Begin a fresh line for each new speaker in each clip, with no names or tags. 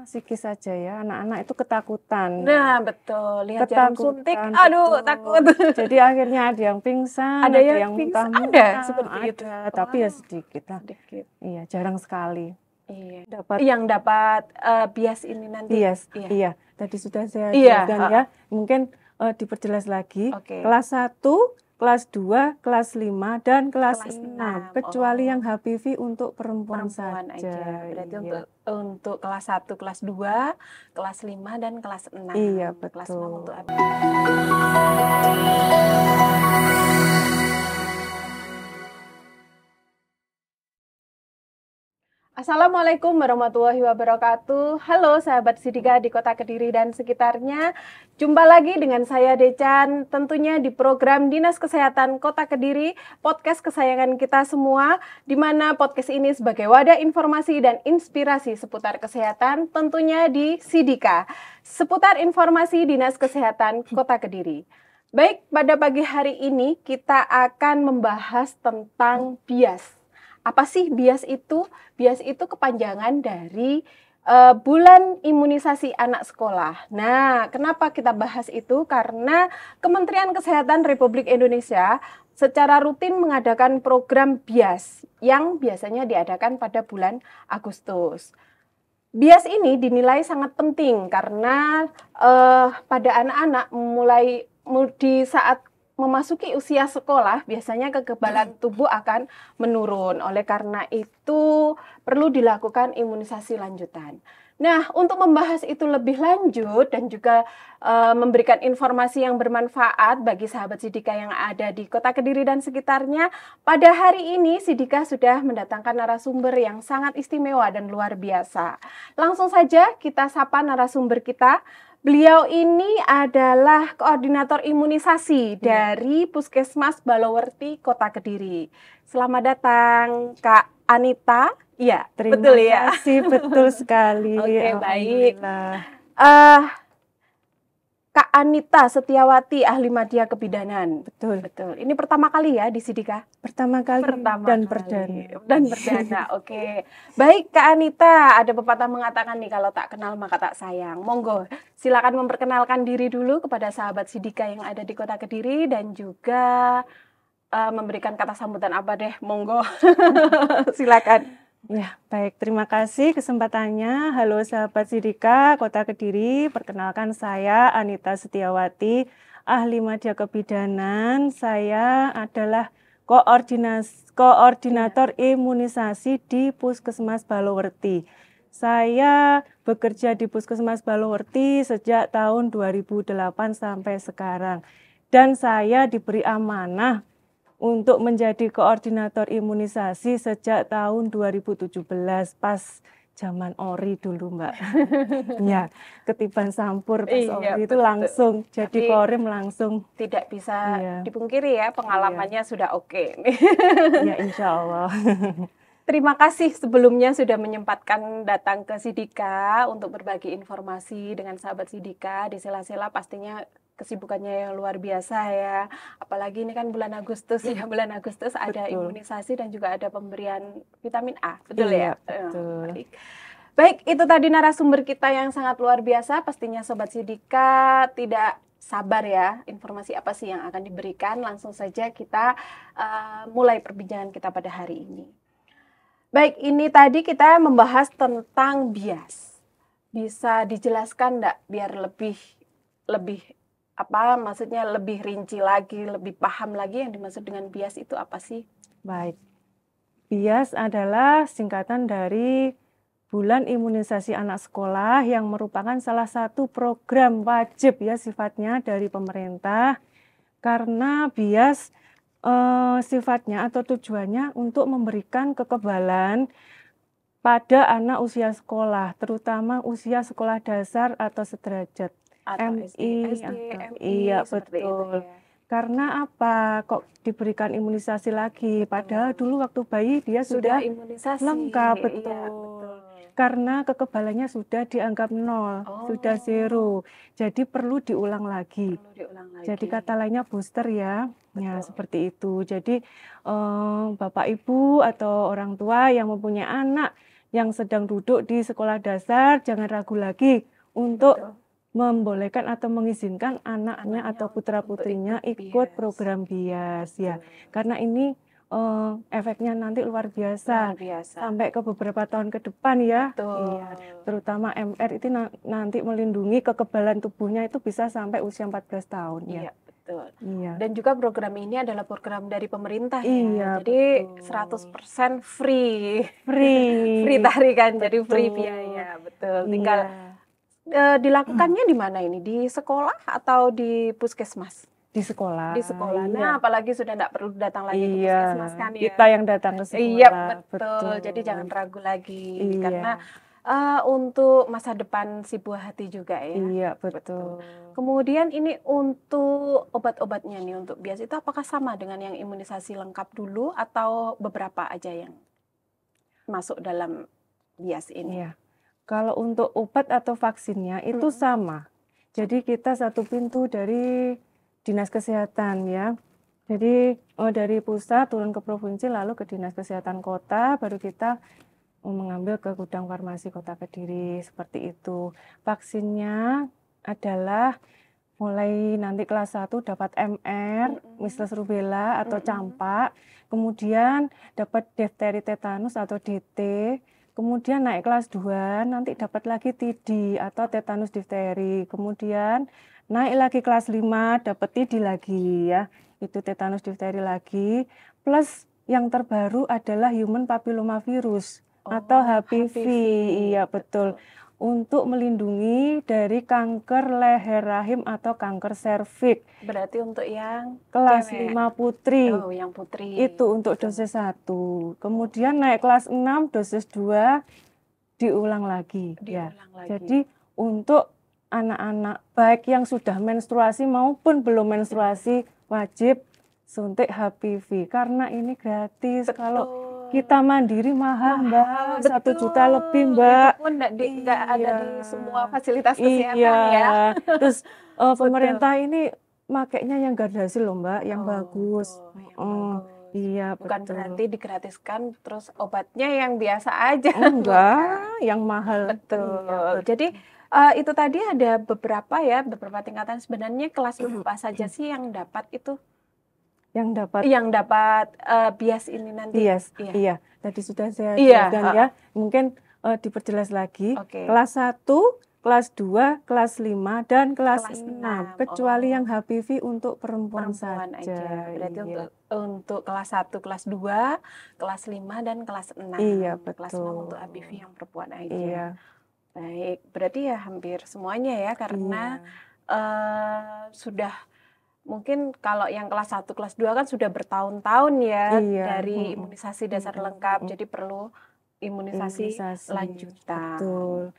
psikis saja ya, anak-anak itu ketakutan.
Nah, betul. Lihat jarum suntik, aduh,
betul.
takut.
Jadi akhirnya ada yang pingsan,
Ada
yang
pingsan,
muntah-muntah,
seperti itu.
tapi ya sedikit lah.
Sedikit.
Iya, jarang sekali.
Iya.
Dapat
yang dapat bias ini nanti.
Iya. Tadi sudah saya jelaskan ya. Mungkin diperjelas lagi. Kelas 1, kelas 2, kelas 5, dan kelas 6. Kecuali yang HPV untuk perempuan saja.
Aja. Berarti untuk kelas 1, kelas 2, kelas 5, dan kelas 6.
Iya, betul.
Kelas 6 untuk Assalamualaikum warahmatullahi wabarakatuh. Halo sahabat Sidika di Kota Kediri dan sekitarnya. Jumpa lagi dengan saya Decan, tentunya di program Dinas Kesehatan Kota Kediri, podcast kesayangan kita semua, di mana podcast ini sebagai wadah informasi dan inspirasi seputar kesehatan, tentunya di Sidika, seputar informasi Dinas Kesehatan Kota Kediri. Baik, pada pagi hari ini kita akan membahas tentang bias. Apa sih bias itu? Bias itu kepanjangan dari bulan imunisasi anak sekolah. Nah, kenapa kita bahas itu? Karena Kementerian Kesehatan Republik Indonesia secara rutin mengadakan program bias yang biasanya diadakan pada bulan Agustus. Bias ini dinilai sangat penting karena pada anak-anak mulai di saat memasuki usia sekolah, biasanya kekebalan tubuh akan menurun. Oleh karena itu, perlu dilakukan imunisasi lanjutan. Nah, untuk membahas itu lebih lanjut dan juga memberikan informasi yang bermanfaat bagi sahabat Sidika yang ada di Kota Kediri dan sekitarnya, pada hari ini Sidika sudah mendatangkan narasumber yang sangat istimewa dan luar biasa. Langsung saja kita sapa narasumber kita. Beliau ini adalah koordinator imunisasi dari Puskesmas Balowerti Kota Kediri. Selamat datang Kak Anita. Iya,
terima kasih, betul sekali.
Oke, baik. Kak Anita Setiawati, ahli media kebidanan.
Betul.
Ini pertama kali ya di Sidika?
Pertama kali dan perdana.
Oke. Baik Kak Anita, ada pepatah mengatakan nih, kalau tak kenal maka tak sayang. Monggo, silakan memperkenalkan diri dulu kepada sahabat Sidika yang ada di Kota Kediri dan juga memberikan kata sambutan apa deh, monggo. Silakan.
Ya, baik. Terima kasih kesempatannya. Halo sahabat Sidika Kota Kediri. Perkenalkan saya Anita Setiawati, ahli media kebidanan. Saya adalah koordinator imunisasi di Puskesmas Balowerti. Saya bekerja di Puskesmas Balowerti sejak tahun 2008 sampai sekarang. Dan saya diberi amanah untuk menjadi koordinator imunisasi sejak tahun 2017, pas zaman ORI dulu Mbak. Ya, ketiban sampur pas ORI itu langsung jadi korim langsung.
Tidak bisa dipungkiri ya, pengalamannya sudah oke.
Ya, insya Allah.
Terima kasih sebelumnya sudah menyempatkan datang ke Sidika untuk berbagi informasi dengan sahabat Sidika di sela-sela pastinya kesibukannya yang luar biasa ya. Apalagi ini kan bulan Agustus ya, bulan Agustus ada imunisasi dan juga ada pemberian vitamin A, betul ya?
Betul.
Baik, itu tadi narasumber kita yang sangat luar biasa. Pastinya Sobat Sidika tidak sabar ya, informasi apa sih yang akan diberikan. Langsung saja kita mulai perbincangan kita pada hari ini. Baik, ini tadi kita membahas tentang bias. Bisa dijelaskan enggak biar lebih maksudnya lebih rinci lagi, lebih paham lagi yang dimaksud dengan bias itu apa sih?
Baik. Bias adalah singkatan dari Bulan Imunisasi Anak Sekolah yang merupakan salah satu program wajib ya sifatnya dari pemerintah. Karena bias sifatnya atau tujuannya untuk memberikan kekebalan pada anak usia sekolah, terutama usia sekolah dasar atau sederajat.
MI,
iya betul. Karena apa? Kok diberikan imunisasi lagi? Padahal dulu waktu bayi dia sudah
imunisasi
lengkap, betul. Karena kekebalannya sudah dianggap 0, sudah 0. Jadi perlu diulang lagi. Jadi kata lainnya booster ya. Ya seperti itu. Jadi Bapak Ibu atau orang tua yang mempunyai anak yang sedang duduk di sekolah dasar jangan ragu lagi untuk
Betul.
membolehkan atau mengizinkan anaknya atau
Untuk
putra-putrinya
ikut
ikut
BIAS.
program BIAS ya.
Betul.
Karena ini efeknya nanti luar biasa
Luar biasa.
sampai ke beberapa tahun ke depan ya.
Betul.
Iya, terutama MR itu nanti melindungi kekebalan tubuhnya itu bisa sampai usia 14 tahun ya.
Iya, betul.
Iya.
Dan juga program ini adalah program dari pemerintah ya.
Iya,
Jadi
betul.
100% free.
Free.
Free tarikan, jadi free
Betul.
biaya. Betul. Tinggal
Iya.
dilakukannya di mana ini? Di sekolah atau di puskesmas?
Di sekolah.
Di sekolah.
Iya.
Nah, apalagi sudah tidak perlu datang lagi ke
Iya,
puskesmas kan ya.
kita yang datang ke sekolah.
Iya, betul.
Betul.
Jadi jangan ragu lagi.
Iya.
Karena untuk masa depan si buah hati juga ya.
Iya, betul.
Kemudian ini untuk obat-obatnya nih, untuk BIAS itu apakah sama dengan yang imunisasi lengkap dulu atau beberapa aja yang masuk dalam BIAS ini?
Iya. Kalau untuk obat atau vaksinnya itu sama. Jadi kita satu pintu dari Dinas Kesehatan ya. Jadi dari pusat turun ke provinsi lalu ke Dinas Kesehatan Kota, baru kita mengambil ke gudang farmasi Kota Kediri, seperti itu. Vaksinnya adalah mulai nanti kelas 1 dapat MR, measles rubella atau campak, kemudian dapat difteri tetanus atau DT, kemudian naik kelas 2 nanti dapat lagi TD atau tetanus difteri, kemudian naik lagi kelas 5 dapat TD lagi ya, itu tetanus difteri lagi, plus yang terbaru adalah human papillomavirus atau HPV. Iya, betul. Untuk melindungi dari kanker leher rahim atau kanker serviks.
Berarti untuk yang
kelas
cewek.
5 putri.
Oh, yang putri.
Itu untuk dosis 1. Kemudian naik kelas 6 dosis 2 diulang lagi.
Diulang lagi.
Jadi untuk anak-anak baik yang sudah menstruasi maupun belum menstruasi wajib suntik HPV karena ini gratis.
Betul.
Kalau kita mandiri mahal, Mbak, 1 juta lebih, Mbak.
Itu pun nggak ada di semua fasilitas kesehatan
Iya.
ya.
Terus pemerintah ini makainya yang gardasil loh, Mbak, yang bagus.
Yang bagus.
Iya,
bukan
betul.
berarti digratiskan terus obatnya yang biasa aja.
Enggak, yang mahal.
Betul.
Iya, betul.
Jadi itu tadi ada beberapa tingkatan. Sebenarnya kelas apa saja sih yang dapat itu? Yang dapat BIAS ini nanti.
BIAS, iya. Tadi sudah saya
Iya,
jelaskan ya. Mungkin diperjelas lagi.
Oke.
Kelas 1, kelas 2, kelas 5, dan kelas 6. Kecuali yang HPV untuk perempuan saja.
Berarti
iya.
untuk kelas 1, kelas 2, kelas 5, dan kelas 6.
Iya,
Kelas
betul.
6 untuk HPV yang perempuan aja.
Iya.
Baik, berarti ya hampir semuanya ya, karena sudah mungkin kalau yang kelas 1, kelas 2 kan sudah bertahun-tahun ya dari imunisasi dasar lengkap, jadi perlu imunisasi lanjutan.
Betul.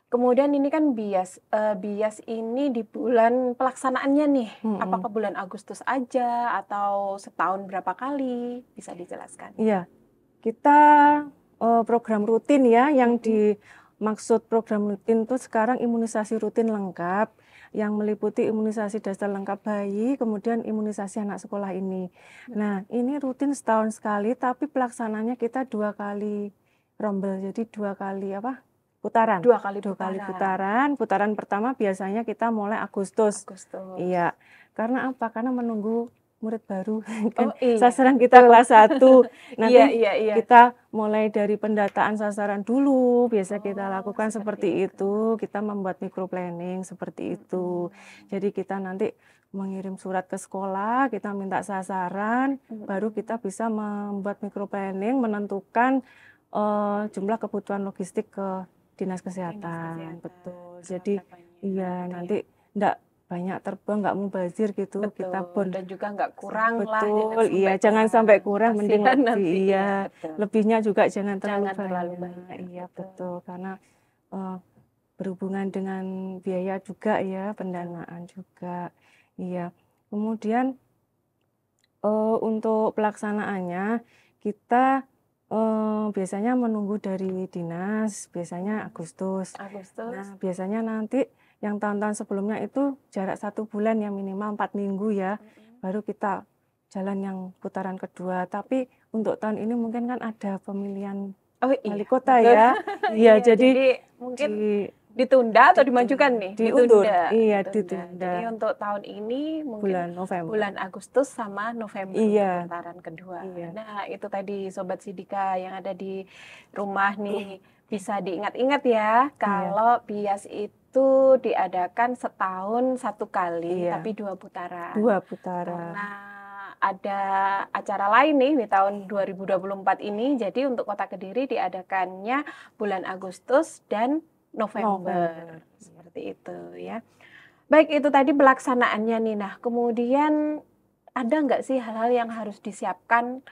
Kemudian ini kan BIAS ini di bulan pelaksanaannya nih, apakah bulan Agustus aja atau setahun berapa kali? Bisa dijelaskan?
Iya, kita program rutin ya, yang dimaksud program rutin itu sekarang imunisasi rutin lengkap, yang meliputi imunisasi dasar lengkap bayi, kemudian imunisasi anak sekolah ini. Nah, ini rutin setahun sekali, tapi pelaksananya kita 2 kali rombel, jadi 2 kali putaran.
2 kali
putaran. Putaran pertama biasanya kita mulai Agustus. Iya. Karena apa? Karena menunggu murid baru. Kan sasaran kita kelas 1. Nanti kita mulai dari pendataan sasaran dulu. Biasa kita lakukan seperti itu. Kita membuat microplanning seperti itu. Jadi kita nanti mengirim surat ke sekolah, kita minta sasaran, baru kita bisa membuat microplanning, menentukan jumlah kebutuhan logistik ke Dinas Kesehatan. Betul. Jadi iya, nanti enggak banyak terbang, nggak mubazir gitu. Kita pun
dan juga nggak kurang lah.
Betul, iya, jangan sampai kurang, mending lebih. Iya, lebihnya juga jangan terlalu banyak. Iya, betul, karena berhubungan dengan biaya juga ya, pendanaan juga. Iya. Kemudian untuk pelaksanaannya kita biasanya menunggu dari dinas, biasanya Agustus. Nah, biasanya nanti yang tahun-tahun sebelumnya itu jarak 1 bulan ya, minimal 4 minggu ya, baru kita jalan yang putaran kedua. Tapi untuk tahun ini mungkin kan ada pemilihan
Oh
wali
iya,
kota
betul.
ya. Iya,
Iya,
jadi
jadi mungkin
di
ditunda atau dimajukan nih?
diundur. Iya,
Ditunda.
ditunda
Jadi untuk tahun ini mungkin
bulan November.
bulan Agustus sama November untuk
Iya,
putaran kedua.
iya.
Nah, itu tadi Sobat Sidika yang ada di rumah nih, bisa diingat-ingat ya,
Iya,
kalau bias itu diadakan setahun satu kali,
iya.
tapi 2 putaran.
2 putaran.
Karena ada acara lain nih di tahun 2024 ini, jadi untuk Kota Kediri diadakannya bulan Agustus dan November.
November.
Seperti itu ya. Baik, itu tadi pelaksanaannya nih. Nah, kemudian ada nggak sih hal-hal yang harus disiapkan,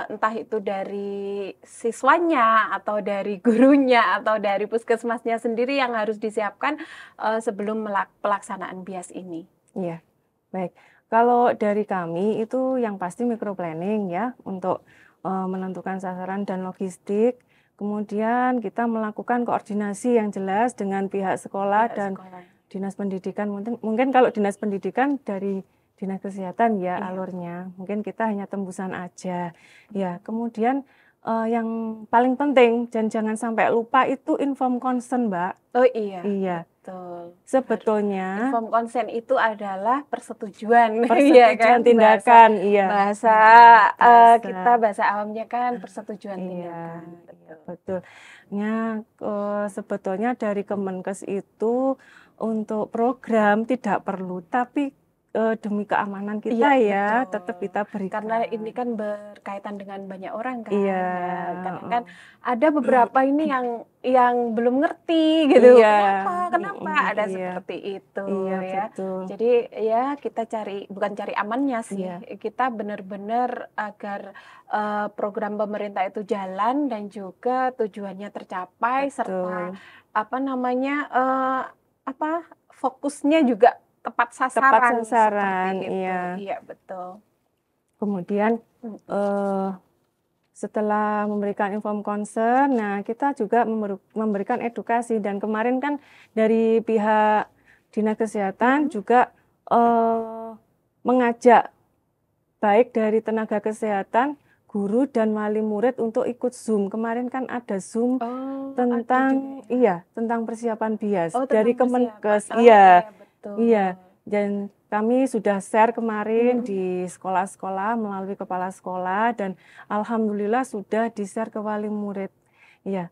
entah itu dari siswanya atau dari gurunya atau dari puskesmasnya sendiri yang harus disiapkan sebelum pelaksanaan bias ini?
Iya, baik. Kalau dari kami itu yang pasti microplanning ya untuk menentukan sasaran dan logistik. Kemudian kita melakukan koordinasi yang jelas dengan pihak sekolah
Pihak
dan
sekolah.
dinas pendidikan. Mungkin kalau dinas pendidikan dari dinas kesehatan ya
Iya.
alurnya. Mungkin kita hanya tembusan aja. Ya, kemudian yang paling penting dan jangan sampai lupa itu inform consent, Mbak.
Oh iya,
Iya,
betul.
sebetulnya
Inform consent itu adalah persetujuan, iya
persetujuan
kan?
tindakan, iya.
Bahasa
Bahasa.
kita bahasa awamnya kan persetujuan
Iya,
tindakan.
iya,
Betul.
betul. Sebetulnya dari Kemenkes itu untuk program tidak perlu, tapi demi keamanan kita
Iya,
ya
betul.
tetap kita berikan.
Karena ini kan berkaitan dengan banyak orang kan.
Iya,
Ya, kadang kan ada beberapa ini yang belum ngerti gitu.
Iya,
Kenapa ada
iya,
seperti itu
iya
ya.
betul.
Jadi ya kita bukan cari amannya sih.
Iya.
Kita benar-benar agar program pemerintah itu jalan dan juga tujuannya tercapai serta
Betul.
apa namanya fokusnya juga tepat sasaran
sasaran,
seperti itu.
iya.
Iya, betul.
Kemudian setelah memberikan inform concern, nah kita juga memberikan edukasi dan kemarin kan dari pihak dinas kesehatan juga mengajak baik dari tenaga kesehatan, guru dan wali murid untuk ikut Zoom. Kemarin kan ada Zoom tentang tentang persiapan bias dari Kemenkes. Iya.
Betul.
Iya. Dan kami sudah share kemarin di sekolah-sekolah melalui kepala sekolah dan alhamdulillah sudah di-share ke wali murid. Iya.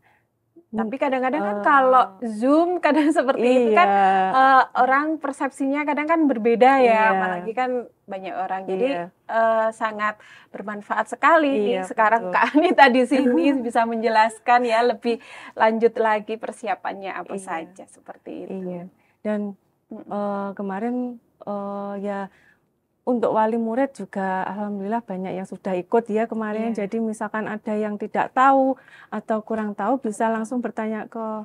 Tapi kadang-kadang kan kalau Zoom kadang seperti itu kan orang persepsinya kadang kan berbeda ya, apalagi kan banyak orang. Jadi sangat bermanfaat sekali nih sekarang Kak Anita di sini bisa menjelaskan ya lebih lanjut lagi persiapannya apa saja seperti itu.
Iya. Dan kemarin ya untuk wali murid juga alhamdulillah banyak yang sudah ikut ya kemarin. Jadi misalkan ada yang tidak tahu atau kurang tahu bisa langsung bertanya ke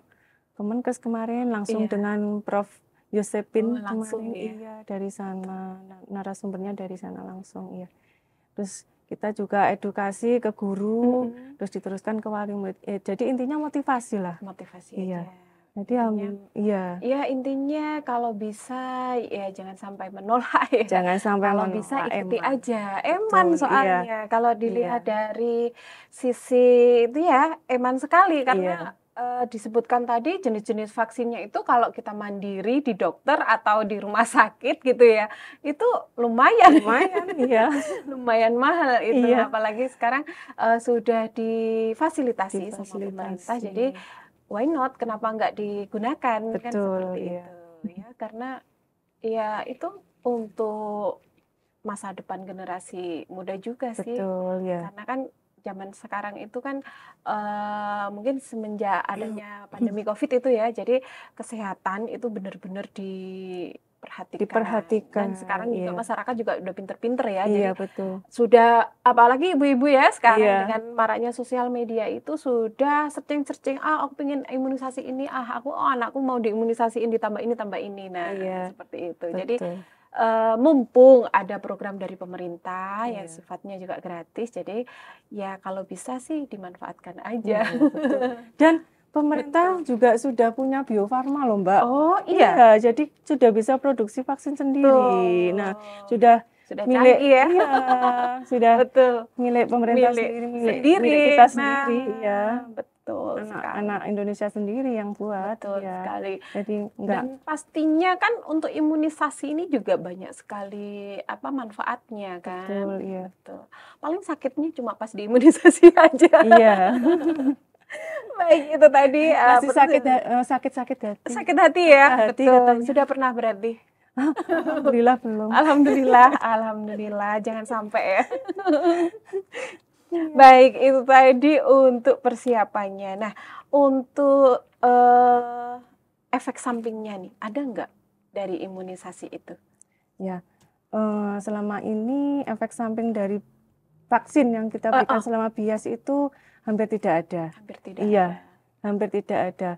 Kemenkes kemarin langsung dengan Prof. Yosepin kemarin iya dari sana narasumbernya dari sana langsung iya. Terus kita juga edukasi ke guru terus diteruskan ke wali murid. Jadi intinya motivasi lah.
Motivasi
iya.
aja.
Jadi
ya intinya kalau bisa ya jangan sampai menolak ya.
Jangan sampai
kalau
menolak,
bisa ikuti aja.
Betul,
soalnya kalau dilihat dari sisi itu ya eman sekali karena disebutkan tadi jenis-jenis vaksinnya itu kalau kita mandiri di dokter atau di rumah sakit gitu ya itu lumayan
iya.
lumayan mahal itu apalagi sekarang sudah difasilitasi sama pemerintah jadi why not? Kenapa nggak digunakan?
Betul,
kan seperti itu ya karena ya itu untuk masa depan generasi muda juga sih.
Betul, ya.
Karena kan zaman sekarang itu kan mungkin semenjak adanya pandemi COVID itu ya, jadi kesehatan itu benar-benar diperhatikan. Dan sekarang juga masyarakat juga udah pinter-pinter ya.
Iya,
jadi
betul.
Sudah apalagi ibu-ibu ya sekarang dengan maraknya sosial media itu sudah searching aku pengen imunisasi ini anakku mau diimunisasiin ditambah ini nah seperti itu. Betul. Jadi mumpung ada program dari pemerintah yang sifatnya juga gratis jadi ya kalau bisa sih dimanfaatkan aja.
Betul. Dan pemerintah juga sudah punya Bio Farma loh Mbak.
Oh iya.
Jadi sudah bisa produksi vaksin sendiri. Nah sudah
Sudah
milik,
canggih ya.
iya, sudah
Betul.
milik pemerintah
Milik
sendiri, milik
sendiri.
kita
Nah,
sendiri, ya.
betul
Anak-anak
sekali.
Indonesia sendiri yang buat,
Betul
ya.
sekali.
Jadi enggak,
Dan pastinya kan untuk imunisasi ini juga banyak sekali manfaatnya kan.
betul, iya.
Betul. Paling sakitnya cuma pas diimunisasi aja.
Iya,
Baik, itu tadi
masih sakit-sakit hati.
sakit hati ya.
Patah hati
Betul.
katanya.
Sudah pernah berarti?
Alhamdulillah belum.
Alhamdulillah, alhamdulillah. Jangan sampai ya. Baik, itu tadi untuk persiapannya. Nah, untuk efek sampingnya nih, ada nggak dari imunisasi itu?
Ya, selama ini efek samping dari vaksin yang kita berikan selama bias itu hampir tidak ada.
Hampir tidak
Iya,
ada.
hampir tidak ada.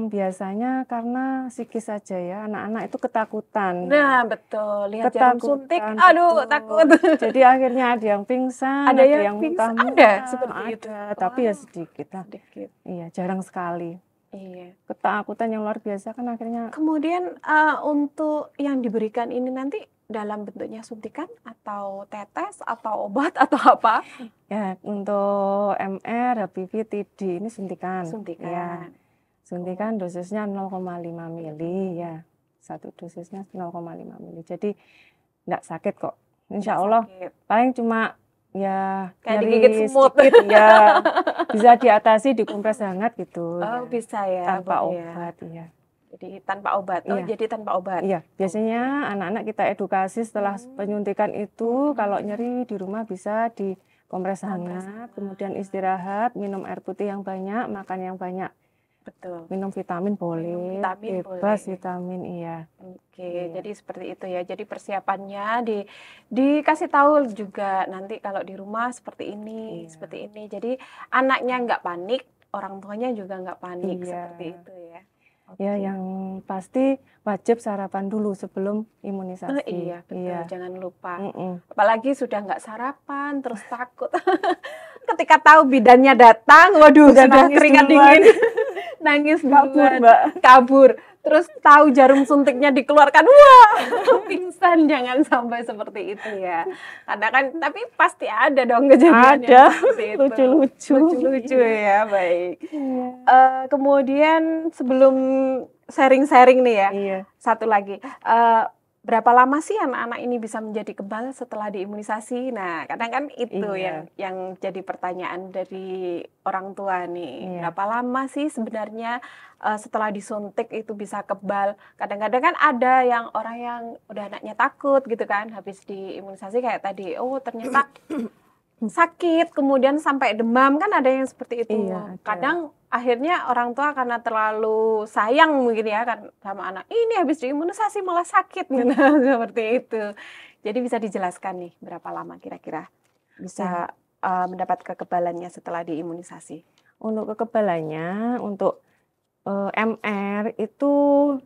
Biasanya karena psikis saja ya, anak-anak itu ketakutan.
Nah, betul. Lihat jarum suntik, aduh,
betul.
takut.
Jadi akhirnya ada yang pingsan,
Ada
ada
yang
yang
pingsan,
muntah-muntah,
ada seperti itu.
tapi ya
Wow.
sedikit lah.
Sedikit.
Iya, jarang sekali.
Iya.
Ketakutan yang luar biasa kan akhirnya.
Kemudian untuk yang diberikan ini nanti dalam bentuknya suntikan atau tetes atau obat atau apa?
Ya, untuk MR, HPV, TB ini suntikan.
Suntikan.
Ya, suntikan dosisnya 0,5 mili ya. Satu dosisnya 0,5 mili. Jadi enggak sakit kok. Insya Allah
Sakit.
paling cuma ya
Kayak
nyeri
digigit semut.
sedikit ya. Bisa diatasi dikompres hangat gitu.
Oh,
ya.
bisa ya.
Tanpa
boleh ya.
obat ya.
Jadi tanpa obat. Oh,
Iya.
jadi tanpa obat.
Iya, biasanya anak-anak kita edukasi setelah penyuntikan itu kalau nyeri di rumah bisa dikompres hangat, kemudian istirahat, minum air putih yang banyak, makan yang banyak.
Betul.
Minum vitamin boleh,
Minum vitamin
bebas
boleh.
vitamin, iya.
Oke,
Iya.
jadi seperti itu ya. Jadi persiapannya dikasih tahu juga nanti kalau di rumah seperti ini,
Iya.
seperti ini. Jadi anaknya nggak panik, orang tuanya juga nggak panik,
Iya.
seperti itu ya.
Ya,
Oke.
yang pasti wajib sarapan dulu sebelum
Oh,
imunisasi.
iya, betul.
Iya.
Jangan lupa.
Mm-mm.
Apalagi sudah nggak sarapan, terus takut. Ketika tahu bidannya datang, waduh,
Udah
sudah
nangis
keringat
duluan.
dingin. Nangis
Kabur,
duluan.
Mbak.
Kabur. Terus tahu jarum suntiknya dikeluarkan, wah, pingsan. Jangan sampai seperti itu ya. Karena kan, tapi pasti ada dong kejadian
Ada,
yang seperti itu.
lucu-lucu.
Lucu-lucu ya, baik.
Iya.
Kemudian sebelum sharing-sharing nih ya,
Iya.
satu lagi, berapa lama sih anak-anak ini bisa menjadi kebal setelah diimunisasi? Nah, kadang kan itu
Iya.
yang jadi pertanyaan dari orang tua nih.
Iya.
Berapa lama sih sebenarnya setelah disuntik itu bisa kebal? Kadang-kadang kan ada yang orang yang udah anaknya takut gitu kan, habis diimunisasi kayak tadi, oh ternyata sakit, kemudian sampai demam, kan ada yang seperti itu.
Iya, ada.
Kadang akhirnya orang tua karena terlalu sayang mungkin ya kan sama anak, ini habis diimunisasi malah sakit gitu. Seperti itu. Jadi bisa dijelaskan nih berapa lama kira-kira bisa mendapat kekebalannya setelah diimunisasi?
Untuk kekebalannya, untuk MR itu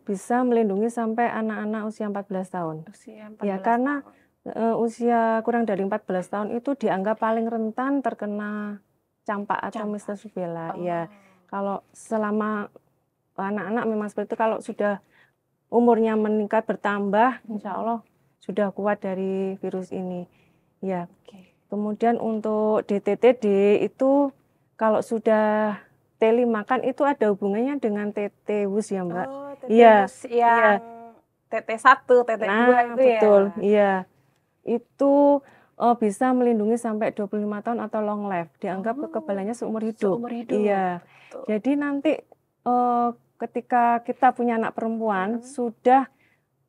bisa melindungi sampai anak-anak usia 14 tahun.
Usia 14
Ya, karena
tahun.
usia kurang dari 14 tahun itu dianggap paling rentan terkena campak atau
Campak.
Mistres rubella.
Oh.
Ya, kalau selama anak-anak memang seperti itu, kalau sudah umurnya meningkat bertambah, insya Allah sudah kuat dari virus ini. Ya,
Oke.
kemudian untuk DTTD itu kalau sudah T5 kan itu ada hubungannya dengan tetanus ya, Mbak.
Oh,
Iya,
tetanus yang TT1, TT2
Nah,
itu
betul,
ya.
iya. Itu bisa melindungi sampai 25 tahun atau long life. Dianggap
Oh,
kekebalannya seumur hidup.
seumur hidup.
Iya.
Betul.
Jadi nanti ketika kita punya anak perempuan sudah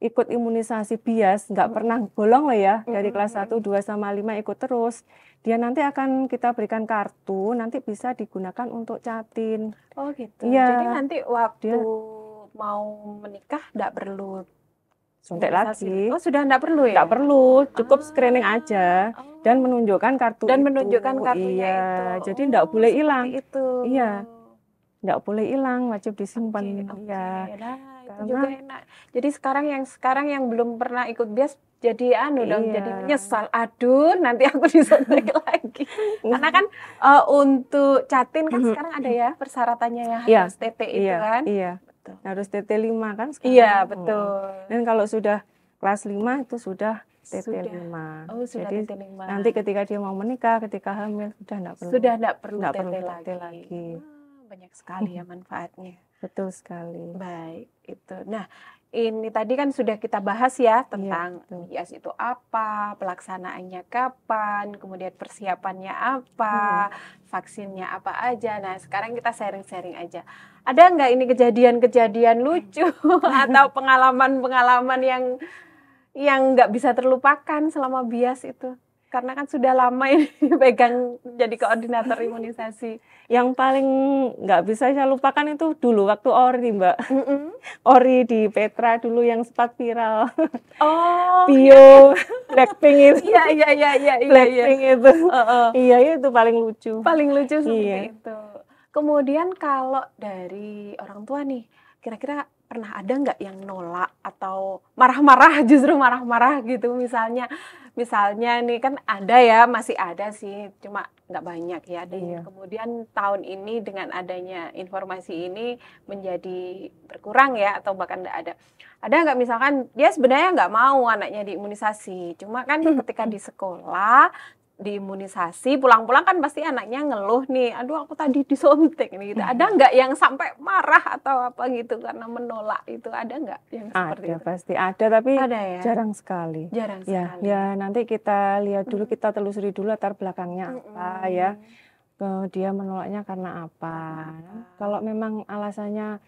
ikut imunisasi bias, nggak pernah bolong loh ya, dari kelas 1, 2 sama 5 ikut terus. Dia nanti akan kita berikan kartu, nanti bisa digunakan untuk catin.
Oh gitu.
Iya.
Jadi nanti waktu mau menikah nggak perlu
Suntik
imunisasi.
lagi.
Oh sudah nggak perlu ya?
Nggak perlu, cukup screening aja.
Oh.
Dan menunjukkan kartu
Dan
itu.
menunjukkan kartunya
Iya,
itu.
jadi nggak boleh
seperti
hilang.
itu.
Iya. Nggak boleh hilang, wajib disimpan.
Oke.
Iya.
Nah, itu
Karena-
juga enak. Jadi sekarang yang belum pernah ikut bias jadi dong,
Iya.
jadi menyesal. Aduh, nanti aku disuntik lagi. Karena kan untuk catin kan sekarang ada ya persyaratannya ya,
Iya.
harus TT itu
Iya,
kan.
iya.
Betul.
Harus TT5 kan sekarang.
Iya, betul.
Dan kalau sudah kelas 5 itu sudah TT5.
Oh, sudah
Jadi
TT5.
nanti ketika dia mau menikah, ketika hamil
Sudah enggak perlu
nggak
TT
perlu
lagi.
TT lagi.
Banyak sekali ya manfaatnya.
Betul sekali.
Baik, itu. Nah, ini tadi kan sudah kita bahas ya tentang
betul.
bias itu apa, pelaksanaannya kapan, kemudian persiapannya apa, vaksinnya apa aja. Nah, sekarang kita sharing-sharing aja. Ada nggak ini kejadian-kejadian lucu atau pengalaman-pengalaman yang nggak bisa terlupakan selama bias itu? Karena kan sudah lama ini pegang jadi koordinator imunisasi.
Yang paling nggak bisa saya lupakan itu dulu waktu Ori, Mbak. Ori di Petra dulu yang sempat viral.
Oh,
Bio Blackpink itu.
iya.
Blackpink itu. Iya, itu paling lucu.
Paling lucu seperti itu. Kemudian kalau dari orang tua nih, kira-kira pernah ada nggak yang nolak atau marah-marah, justru marah-marah gitu misalnya nih kan ada ya, masih ada sih, cuma nggak banyak ya. Dan kemudian tahun ini dengan adanya informasi ini menjadi berkurang ya, atau bahkan nggak ada. Ada nggak misalkan dia sebenarnya nggak mau anaknya diimunisasi, cuma kan ketika di sekolah diimunisasi pulang-pulang kan pasti anaknya ngeluh nih, aduh aku tadi disuntik nih gitu. Ada nggak yang sampai marah atau apa gitu karena menolak itu, ada nggak yang seperti itu?
Pasti ada, tapi
ada ya?
jarang sekali.
Jarang sekali.
Ya nanti kita lihat dulu, kita telusuri dulu latar belakangnya apa ya. Dia menolaknya karena apa? Kalau memang alasannya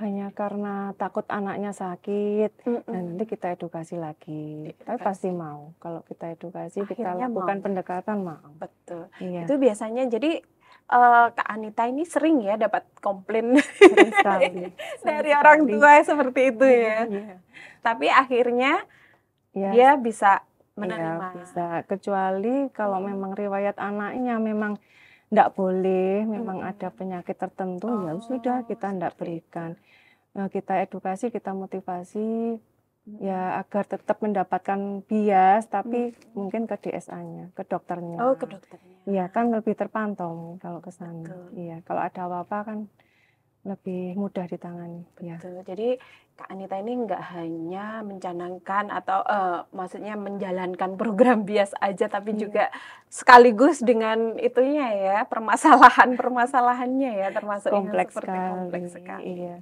hanya karena takut anaknya sakit, dan nanti kita edukasi lagi. Tapi pasti mau. Kalau kita edukasi, kita lakukan pendekatan, mau.
Betul.
Iya.
Itu biasanya jadi Kak Anita ini sering ya dapat komplain
sering sekali.
dari orang tua seperti itu ya. Tapi akhirnya dia bisa menerima.
Bisa, kecuali kalau memang riwayat anaknya memang enggak boleh, memang ada penyakit tertentu, ya sudah kita enggak berikan. Kita edukasi, kita motivasi ya agar tetap mendapatkan bias, tapi mungkin ke DSA-nya, ke dokternya.
Oh, ke dokternya.
Iya, kan lebih terpantau kalau ke sana. Iya, kalau ada apa-apa kan lebih mudah ditangani.
Betul. Jadi Kak Anita ini nggak hanya mencanangkan atau maksudnya menjalankan program bias aja, tapi juga sekaligus dengan itunya ya, permasalahannya ya, termasuk
kompleks
sekali.
Iya.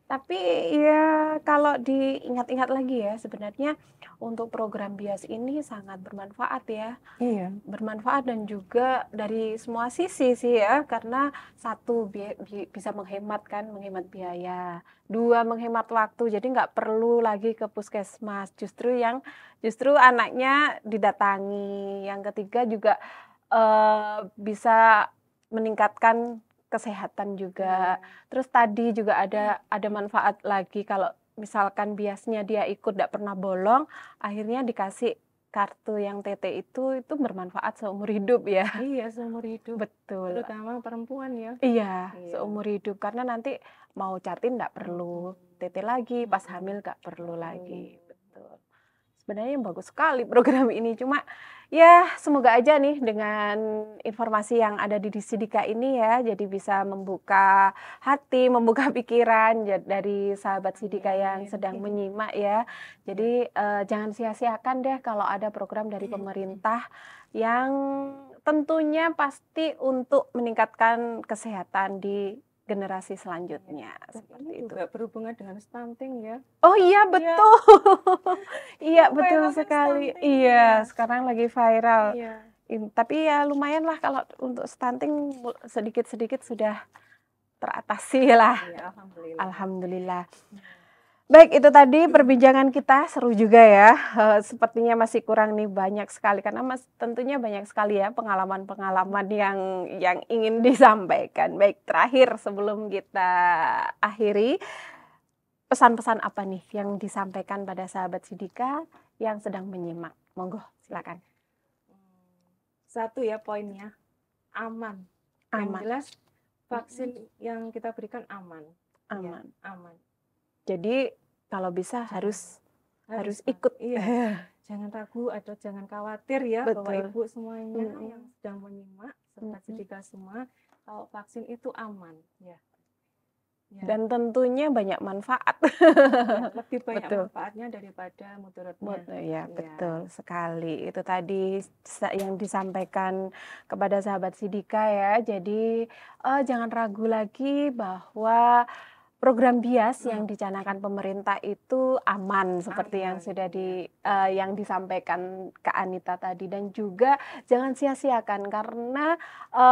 Tapi ya kalau diingat-ingat lagi ya, sebenarnya untuk program bias ini sangat bermanfaat ya.
Iya.
Bermanfaat dan juga dari semua sisi sih ya, karena satu bisa menghemat biaya, dua menghemat waktu, jadi nggak perlu lagi ke puskesmas, justru anaknya didatangi. Yang ketiga juga bisa meningkatkan kesehatan juga. Terus tadi juga ada manfaat lagi kalau misalkan biasnya dia ikut tidak pernah bolong, akhirnya dikasih kartu yang TT itu bermanfaat seumur hidup ya.
Iya, seumur hidup.
Betul.
Terutama perempuan ya.
Iya, seumur hidup, karena nanti mau catin tidak perlu TT lagi, pas hamil nggak perlu lagi. Betul. Sebenarnya bagus sekali program ini, cuma ya semoga aja nih dengan informasi yang ada di Sidika ini ya, jadi bisa membuka hati, membuka pikiran dari sahabat Sidika yang sedang menyimak ya. Jadi jangan sia-siakan deh kalau ada program dari pemerintah yang tentunya pasti untuk meningkatkan kesehatan di generasi selanjutnya.
Seperti itu. Juga berhubungan dengan stunting ya.
Oh iya, betul. Iya, betul sekali. Iya, sekarang lagi viral.
Iya.
Tapi ya lumayan lah kalau untuk stunting sedikit-sedikit sudah teratasi lah.
Iya,
alhamdulillah. Baik, itu tadi perbincangan kita, seru juga ya. Sepertinya masih kurang nih, banyak sekali karena tentunya banyak sekali ya pengalaman-pengalaman yang ingin disampaikan. Baik, terakhir sebelum kita akhiri, pesan-pesan apa nih yang disampaikan pada sahabat Sidika yang sedang menyimak? Monggo, silakan.
Satu ya poinnya, aman. Yang jelas vaksin yang kita berikan aman.
Aman.
Ya, aman.
Jadi kalau bisa harus ikut.
Iya. Jangan ragu atau jangan khawatir ya.
Betul.
Bapak Ibu semuanya yang sedang menyimak, sahabat Sidika semua, kalau vaksin itu aman ya. Ya.
Dan tentunya banyak manfaat.
Ya, lebih banyak
Betul.
manfaatnya daripada mudaratnya.
Ya,
Ya.
betul sekali. Itu tadi yang disampaikan kepada sahabat Sidika ya. Jadi jangan ragu lagi bahwa program BIAS yang dicanangkan pemerintah itu aman seperti yang sudah yang disampaikan Kak Anita tadi, dan juga jangan sia-siakan karena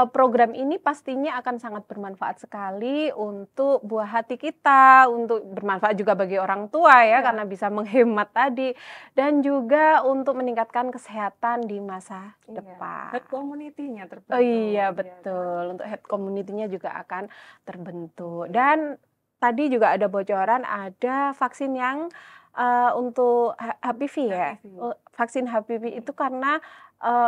program ini pastinya akan sangat bermanfaat sekali untuk buah hati kita, untuk bermanfaat juga bagi orang tua ya, karena bisa menghemat tadi, dan juga untuk meningkatkan kesehatan di masa depan.
Herd community-nya terbentuk.
Oh iya betul, untuk herd community-nya juga akan terbentuk. Dan tadi juga ada bocoran, ada vaksin yang untuk HPV ya. Vaksin HPV itu karena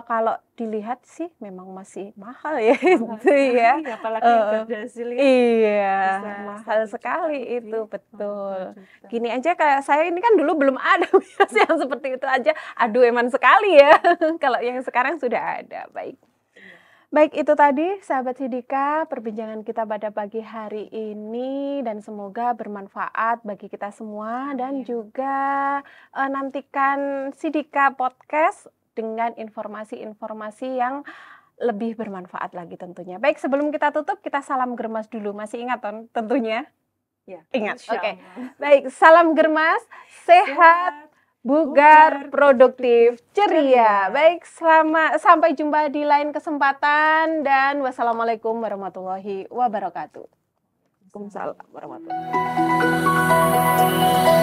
kalau dilihat sih memang masih mahal ya itu ya.
Apalagi yang berhasil ya.
Iya, mahal sekali itu, betul. Gini aja kayak saya ini kan dulu belum ada yang seperti itu aja. Aduh, eman sekali ya. Kalau yang sekarang sudah ada. Baik, itu tadi sahabat Sidika perbincangan kita pada pagi hari ini, dan semoga bermanfaat bagi kita semua. Dan juga nantikan Sidika Podcast dengan informasi-informasi yang lebih bermanfaat lagi tentunya. Baik, sebelum kita tutup, kita salam germas dulu. Masih ingat tentunya?
Ya,
ingat. Oke. Baik, salam germas, sehat, bugar, produktif, ceria. Baik, sampai jumpa di lain kesempatan, dan wassalamualaikum warahmatullahi wabarakatuh. Waalaikumsalam warahmatullahi wabarakatuh.